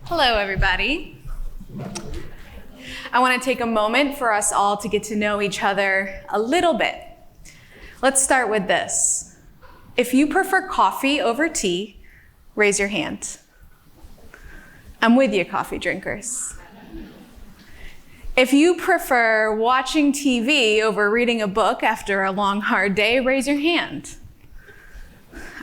Hello, everybody. I want to take a moment for us all to get to know each other a little bit. Let's start with this. If you prefer coffee over tea, raise your hand. I'm with you, coffee drinkers. If you prefer watching TV over reading a book after a long, hard day, raise your hand.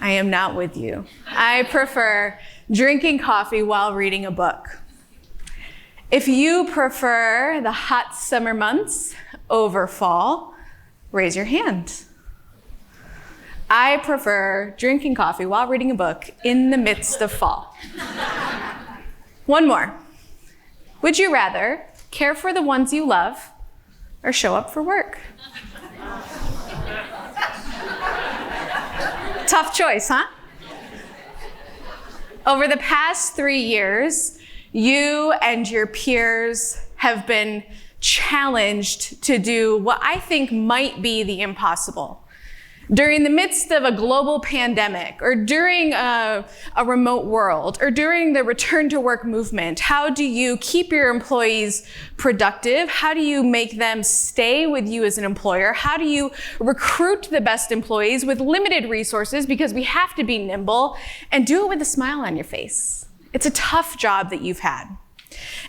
I am not with you. I prefer drinking coffee while reading a book. If you prefer the hot summer months over fall, raise your hand. I prefer drinking coffee while reading a book in the midst of fall. One more. Would you rather care for the ones you love or show up for work? Tough choice, huh? Over the past 3 years, you and your peers have been challenged to do what I think might be the impossible. During the midst of a global pandemic, or during a remote world, or during the return to work movement, how do you keep your employees productive? How do you make them stay with you as an employer? How do you recruit the best employees with limited resources, because we have to be nimble, and do it with a smile on your face? It's a tough job that you've had.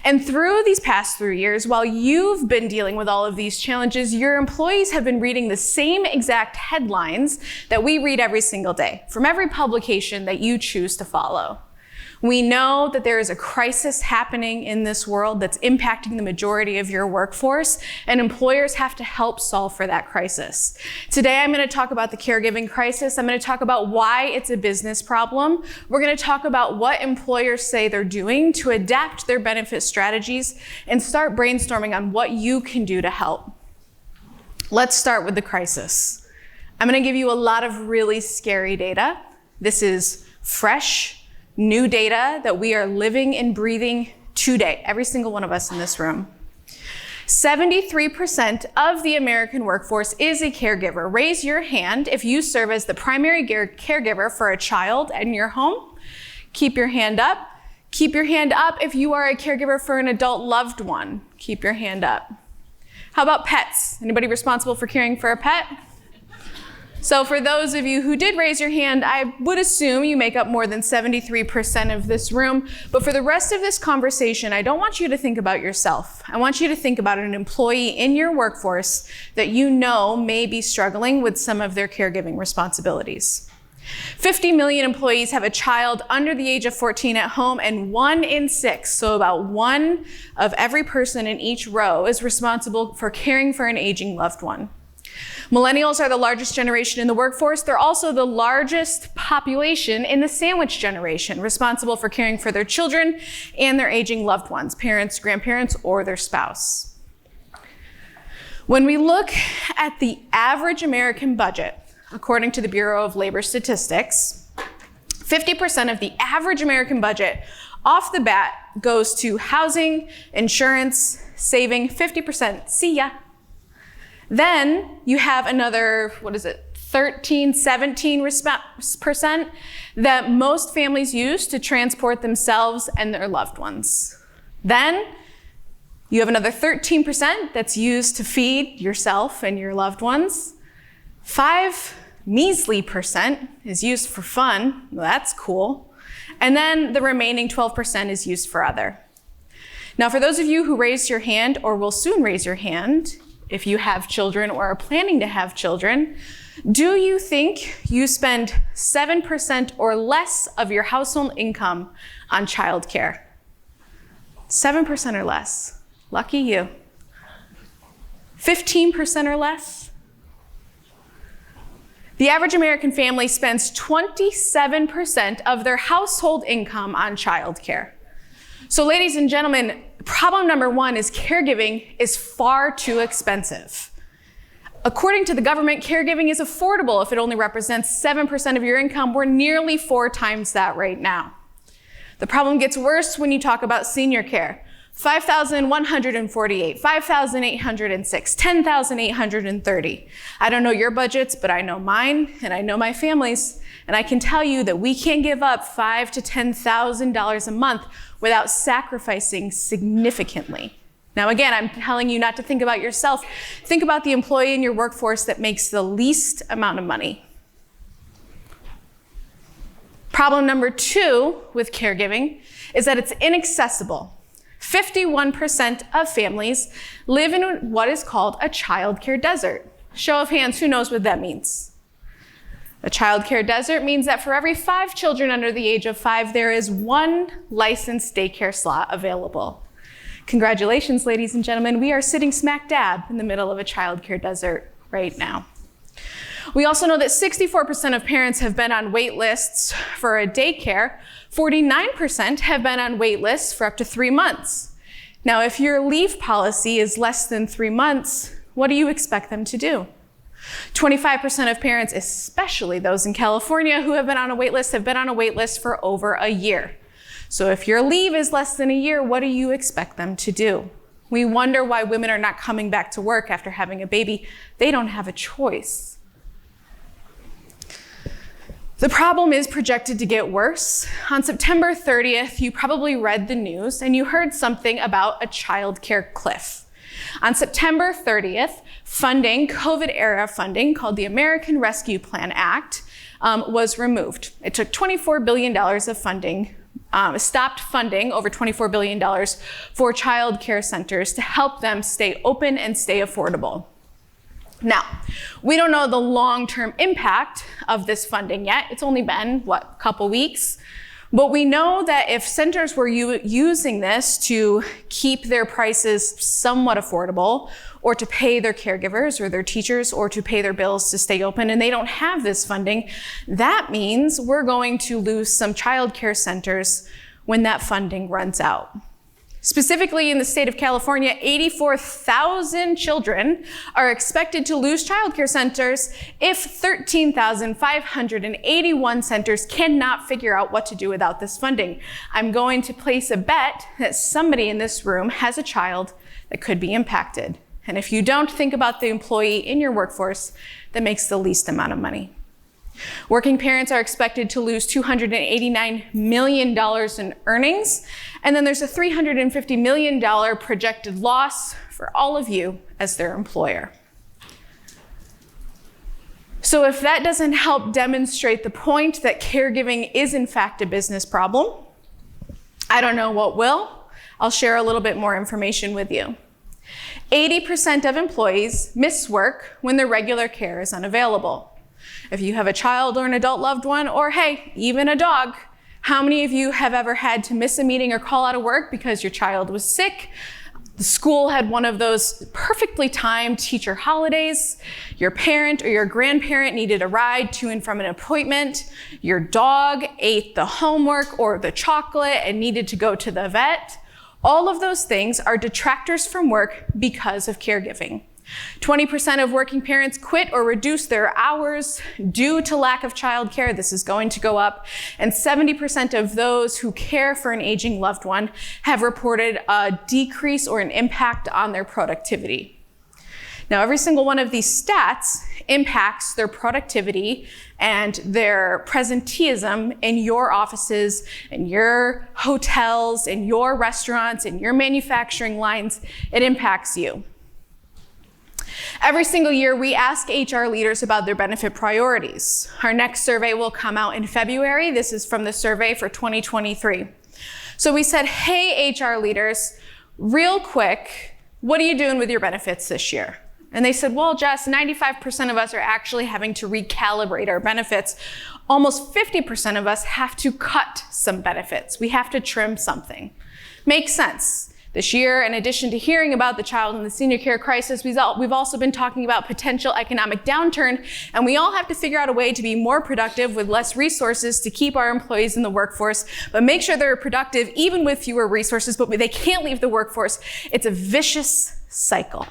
And through these past 3 years, while you've been dealing with all of these challenges, your employees have been reading the same exact headlines that we read every single day from every publication that you choose to follow. We know that there is a crisis happening in this world that's impacting the majority of your workforce, and employers have to help solve for that crisis. Today, I'm going to talk about the caregiving crisis. I'm going to talk about why it's a business problem. We're going to talk about what employers say they're doing to adapt their benefit strategies and start brainstorming on what you can do to help. Let's start with the crisis. I'm going to give you a lot of really scary data. This is fresh, new data that we are living and breathing today, every single one of us in this room. 73% of the American workforce is a caregiver. Raise your hand if you serve as the primary caregiver for a child in your home. Keep your hand up. Keep your hand up if you are a caregiver for an adult loved one. Keep your hand up. How about pets? Anybody responsible for caring for a pet? So for those of you who did raise your hand, I would assume you make up more than 73% of this room. But for the rest of this conversation, I don't want you to think about yourself. I want you to think about an employee in your workforce that you know may be struggling with some of their caregiving responsibilities. 50 million employees have a child under the age of 14 at home, and 1 in 6, so about 1 of every person in each row, is responsible for caring for an aging loved one. Millennials are the largest generation in the workforce. They're also the largest population in the sandwich generation, responsible for caring for their children and their aging loved ones, parents, grandparents, or their spouse. When we look at the average American budget, according to the Bureau of Labor Statistics, 50% of the average American budget off the bat goes to housing, insurance, saving. 50%, see ya. Then you have another, 17% that most families use to transport themselves and their loved ones. Then you have another 13% that's used to feed yourself and your loved ones. 5 measly percent is used for fun. Well, that's cool. And then the remaining 12% is used for other. Now, for those of you who raised your hand or will soon raise your hand, if you have children or are planning to have children, do you think you spend 7% or less of your household income on childcare? 7% or less. Lucky you. 15% or less? The average American family spends 27% of their household income on childcare. So ladies and gentlemen, problem number 1 is caregiving is far too expensive. According to the government, caregiving is affordable if it only represents 7% of your income. We're nearly 4 times that right now. The problem gets worse when you talk about senior care. 5,148, 5,806, 10,830. I don't know your budgets, but I know mine and I know my family's, and I can tell you that we can't give up $5,000 to $10,000 a month without sacrificing significantly. Now again, I'm telling you not to think about yourself. Think about the employee in your workforce that makes the least amount of money. Problem number 2 with caregiving is that it's inaccessible. 51% of families live in what is called a childcare desert. Show of hands, who knows what that means? A childcare desert means that for every 5 children under the age of 5, there is 1 licensed daycare slot available. Congratulations, ladies and gentlemen. We are sitting smack dab in the middle of a childcare desert right now. We also know that 64% of parents have been on wait lists for a daycare. 49% have been on wait lists for up to 3 months. Now, if your leave policy is less than 3 months, what do you expect them to do? 25% of parents, especially those in California who have been on a wait list, have been on a wait list for over a year. So if your leave is less than a year, what do you expect them to do? We wonder why women are not coming back to work after having a baby. They don't have a choice. The problem is projected to get worse. On September 30th, you probably read the news and you heard something about a childcare cliff. On September 30th, funding, COVID-era funding called the American Rescue Plan Act was removed. It took $24 billion of funding, stopped funding over $24 billion for child care centers to help them stay open and stay affordable. Now, we don't know the long-term impact of this funding yet. It's only been, a couple weeks? But we know that if centers were using this to keep their prices somewhat affordable, or to pay their caregivers or their teachers, or to pay their bills to stay open, and they don't have this funding, that means we're going to lose some childcare centers when that funding runs out. Specifically in the state of California, 84,000 children are expected to lose childcare centers if 13,581 centers cannot figure out what to do without this funding. I'm going to place a bet that somebody in this room has a child that could be impacted. And if you don't, think about the employee in your workforce that makes the least amount of money. Working parents are expected to lose $289 million in earnings, and then there's a $350 million projected loss for all of you as their employer. So if that doesn't help demonstrate the point that caregiving is in fact a business problem, I don't know what will. I'll share a little bit more information with you. 80% of employees miss work when their regular care is unavailable. If you have a child or an adult loved one, or hey, even a dog, how many of you have ever had to miss a meeting or call out of work because your child was sick? The school had one of those perfectly timed teacher holidays. Your parent or your grandparent needed a ride to and from an appointment. Your dog ate the homework or the chocolate and needed to go to the vet. All of those things are detractors from work because of caregiving. 20% of working parents quit or reduce their hours due to lack of childcare. This is going to go up. And 70% of those who care for an aging loved one have reported a decrease or an impact on their productivity. Now, every single one of these stats impacts their productivity and their presenteeism in your offices, in your hotels, in your restaurants, in your manufacturing lines. It impacts you. Every single year, we ask HR leaders about their benefit priorities. Our next survey will come out in February. This is from the survey for 2023. So we said, hey, HR leaders, real quick, what are you doing with your benefits this year? And they said, well, Jess, 95% of us are actually having to recalibrate our benefits. Almost 50% of us have to cut some benefits. We have to trim something. Makes sense. This year, in addition to hearing about the child and the senior care crisis, we've also been talking about potential economic downturn, and we all have to figure out a way to be more productive with less resources to keep our employees in the workforce, but make sure they're productive even with fewer resources, but they can't leave the workforce. It's a vicious cycle.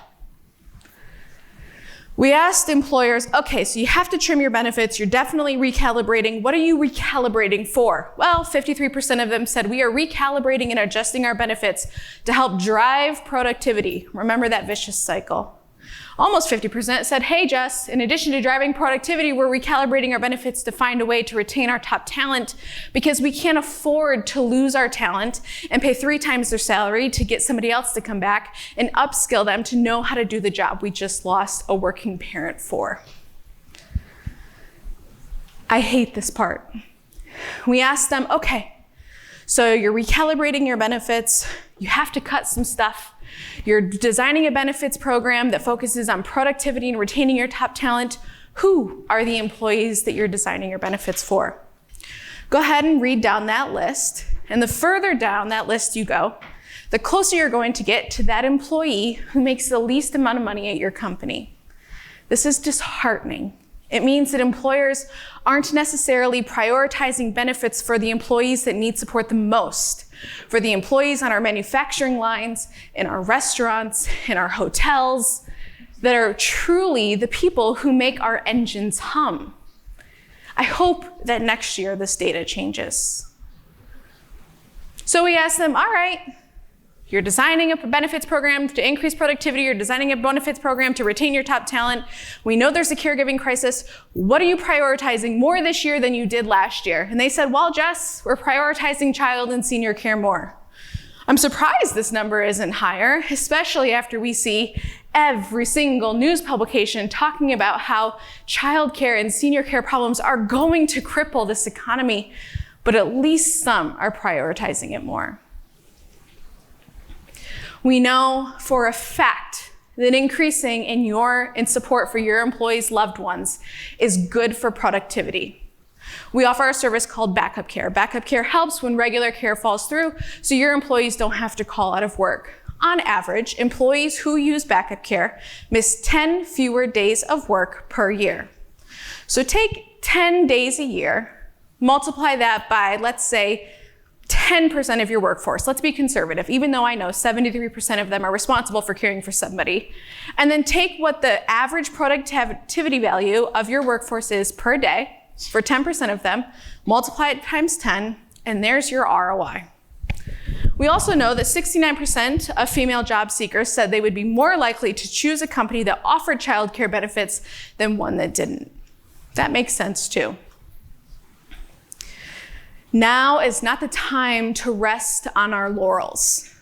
We asked employers, okay, so you have to trim your benefits. You're definitely recalibrating. What are you recalibrating for? Well, 53% of them said we are recalibrating and adjusting our benefits to help drive productivity. Remember that vicious cycle. Almost 50% said, hey, Jess, in addition to driving productivity, we're recalibrating our benefits to find a way to retain our top talent because we can't afford to lose our talent and pay 3 times their salary to get somebody else to come back and upskill them to know how to do the job we just lost a working parent for. I hate this part. We asked them, okay, so you're recalibrating your benefits, you have to cut some stuff. You're designing a benefits program that focuses on productivity and retaining your top talent. Who are the employees that you're designing your benefits for? Go ahead and read down that list. And the further down that list you go, the closer you're going to get to that employee who makes the least amount of money at your company. This is disheartening. It means that employers aren't necessarily prioritizing benefits for the employees that need support the most, for the employees on our manufacturing lines, in our restaurants, in our hotels, that are truly the people who make our engines hum. I hope that next year this data changes. So we asked them, all right, you're designing a benefits program to increase productivity. You're designing a benefits program to retain your top talent. We know there's a caregiving crisis. What are you prioritizing more this year than you did last year? And they said, well, Jess, we're prioritizing child and senior care more. I'm surprised this number isn't higher, especially after we see every single news publication talking about how childcare and senior care problems are going to cripple this economy, but at least some are prioritizing it more. We know for a fact that increasing in support for your employees' loved ones is good for productivity. We offer a service called backup care. Backup care helps when regular care falls through, so your employees don't have to call out of work. On average, employees who use backup care miss 10 fewer days of work per year. So take 10 days a year, multiply that by, let's say, 10% of your workforce. Let's be conservative, even though I know 73% of them are responsible for caring for somebody. And then take what the average productivity value of your workforce is per day for 10% of them, multiply it times 10, and there's your ROI. We also know that 69% of female job seekers said they would be more likely to choose a company that offered childcare benefits than one that didn't. That makes sense too. Now is not the time to rest on our laurels.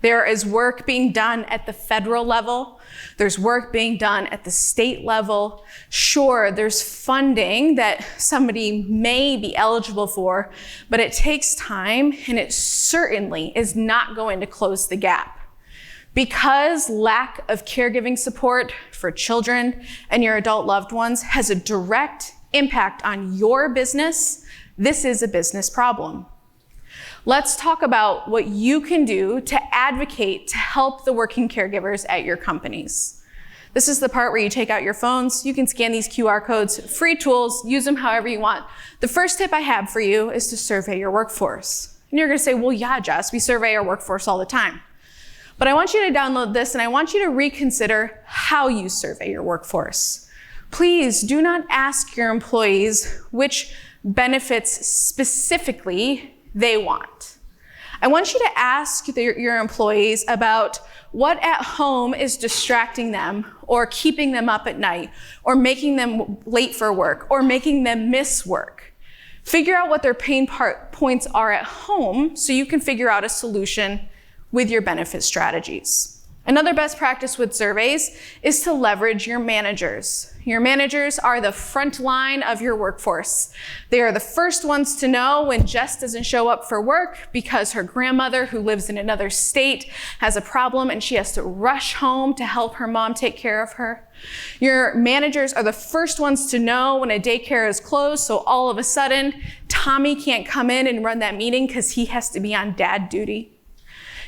There is work being done at the federal level. There's work being done at the state level. Sure, there's funding that somebody may be eligible for, but it takes time, and it certainly is not going to close the gap. Because lack of caregiving support for children and your adult loved ones has a direct impact on your business, this is a business problem. Let's talk about what you can do to advocate to help the working caregivers at your companies. This is the part where you take out your phones, you can scan these QR codes, free tools, use them however you want. The first tip I have for you is to survey your workforce. And you're gonna say, well, yeah, Jess, we survey our workforce all the time. But I want you to download this, and I want you to reconsider how you survey your workforce. Please do not ask your employees which benefits specifically they want. I want you to ask your employees about what at home is distracting them or keeping them up at night or making them late for work or making them miss work. Figure out what their pain points are at home so you can figure out a solution with your benefit strategies. Another best practice with surveys is to leverage your managers. Your managers are the front line of your workforce. They are the first ones to know when Jess doesn't show up for work because her grandmother, who lives in another state, has a problem and she has to rush home to help her mom take care of her. Your managers are the first ones to know when a daycare is closed, so all of a sudden, Tommy can't come in and run that meeting because he has to be on dad duty.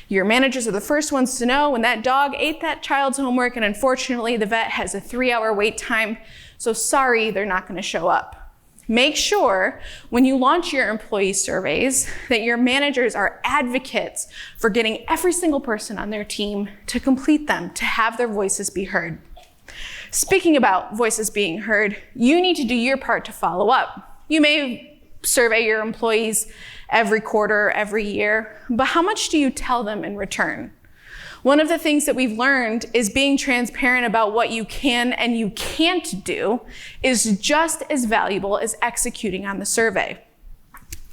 Your managers are the first ones to know when that dog ate that child's homework and unfortunately the vet has a 3-hour wait time, so sorry, they're not gonna show up. Make sure when you launch your employee surveys that your managers are advocates for getting every single person on their team to complete them, to have their voices be heard. Speaking about voices being heard, you need to do your part to follow up. You may survey your employees every quarter, every year, but how much do you tell them in return? One of the things that we've learned is being transparent about what you can and you can't do is just as valuable as executing on the survey.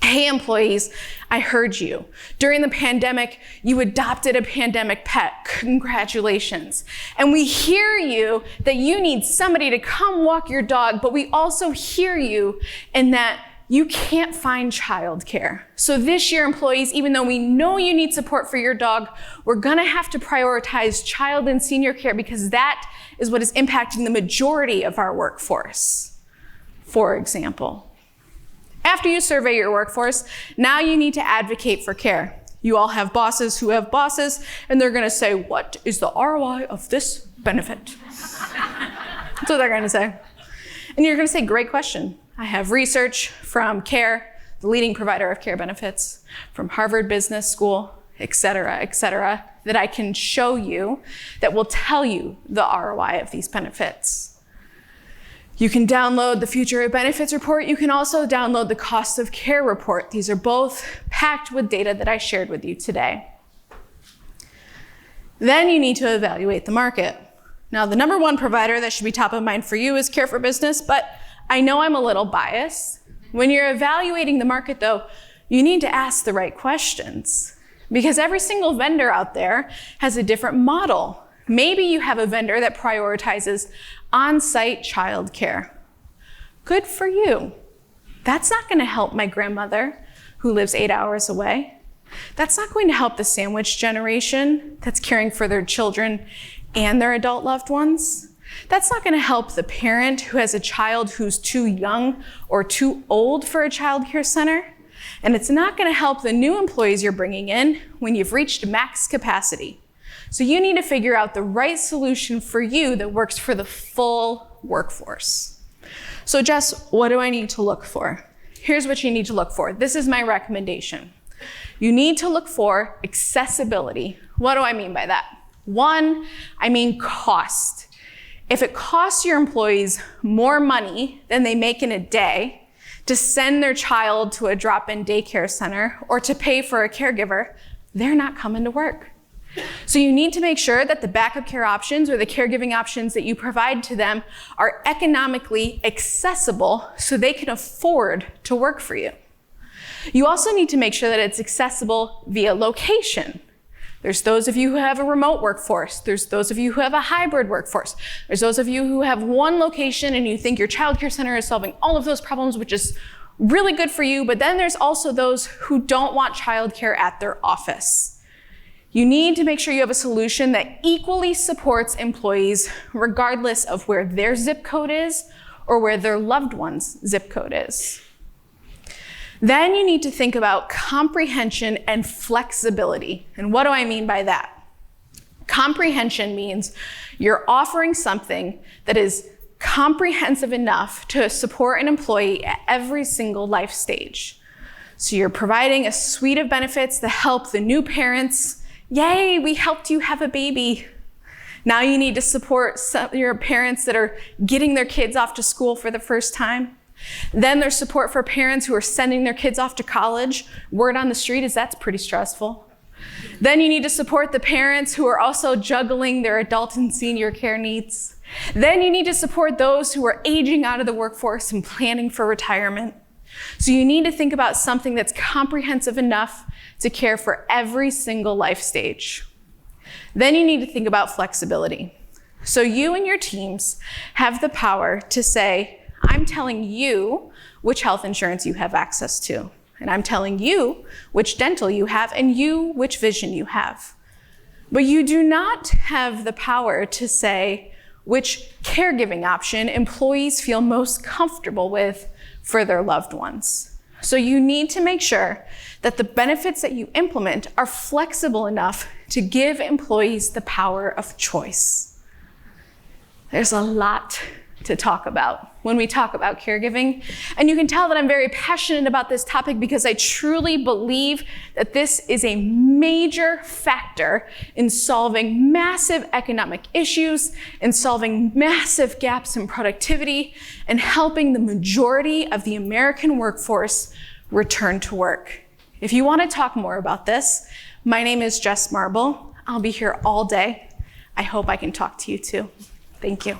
Hey employees, I heard you. During the pandemic, you adopted a pandemic pet. Congratulations. And we hear you that you need somebody to come walk your dog, but we also hear you in that you can't find childcare. So this year, employees, even though we know you need support for your dog, we're gonna have to prioritize child and senior care because that is what is impacting the majority of our workforce, for example. After you survey your workforce, now you need to advocate for care. You all have bosses who have bosses, and they're gonna say, what is the ROI of this benefit? That's what they're gonna say. And you're gonna say, great question. I have research from CARE, the leading provider of care benefits, from Harvard Business School, et cetera, that I can show you that will tell you the ROI of these benefits. You can download the Future of Benefits report. You can also download the Cost of Care report. These are both packed with data that I shared with you today. Then you need to evaluate the market. Now, the number one provider that should be top of mind for you is Care for Business, but I know I'm a little biased. When you're evaluating the market, though, you need to ask the right questions because every single vendor out there has a different model. Maybe you have a vendor that prioritizes on-site childcare. Good for you. That's not going to help my grandmother who lives 8 hours away. That's not going to help the sandwich generation that's caring for their children and their adult loved ones. That's not going to help the parent who has a child who's too young or too old for a child care center. And it's not going to help the new employees you're bringing in when you've reached max capacity. So you need to figure out the right solution for you that works for the full workforce. So Jess, what do I need to look for? Here's what you need to look for. This is my recommendation. You need to look for accessibility. What do I mean by that? One, I mean cost. If it costs your employees more money than they make in a day to send their child to a drop-in daycare center or to pay for a caregiver, they're not coming to work. So you need to make sure that the backup care options or the caregiving options that you provide to them are economically accessible so they can afford to work for you. You also need to make sure that it's accessible via location. There's those of you who have a remote workforce. There's those of you who have a hybrid workforce. There's those of you who have one location and you think your childcare center is solving all of those problems, which is really good for you. But then there's also those who don't want childcare at their office. You need to make sure you have a solution that equally supports employees regardless of where their zip code is or where their loved one's zip code is. Then you need to think about comprehension and flexibility. And what do I mean by that? Comprehension means you're offering something that is comprehensive enough to support an employee at every single life stage. So you're providing a suite of benefits that help the new parents. Yay, we helped you have a baby. Now you need to support your parents that are getting their kids off to school for the first time. Then there's support for parents who are sending their kids off to college. Word on the street is that's pretty stressful. Then you need to support the parents who are also juggling their adult and senior care needs. Then you need to support those who are aging out of the workforce and planning for retirement. So you need to think about something that's comprehensive enough to care for every single life stage. Then you need to think about flexibility. So you and your teams have the power to say, I'm telling you which health insurance you have access to, and I'm telling you which dental you have and you which vision you have. But you do not have the power to say which caregiving option employees feel most comfortable with for their loved ones. So you need to make sure that the benefits that you implement are flexible enough to give employees the power of choice. There's a lot to talk about when we talk about caregiving. And you can tell that I'm very passionate about this topic because I truly believe that this is a major factor in solving massive economic issues, in solving massive gaps in productivity, and helping the majority of the American workforce return to work. If you want to talk more about this, my name is Jess Marble. I'll be here all day. I hope I can talk to you too. Thank you.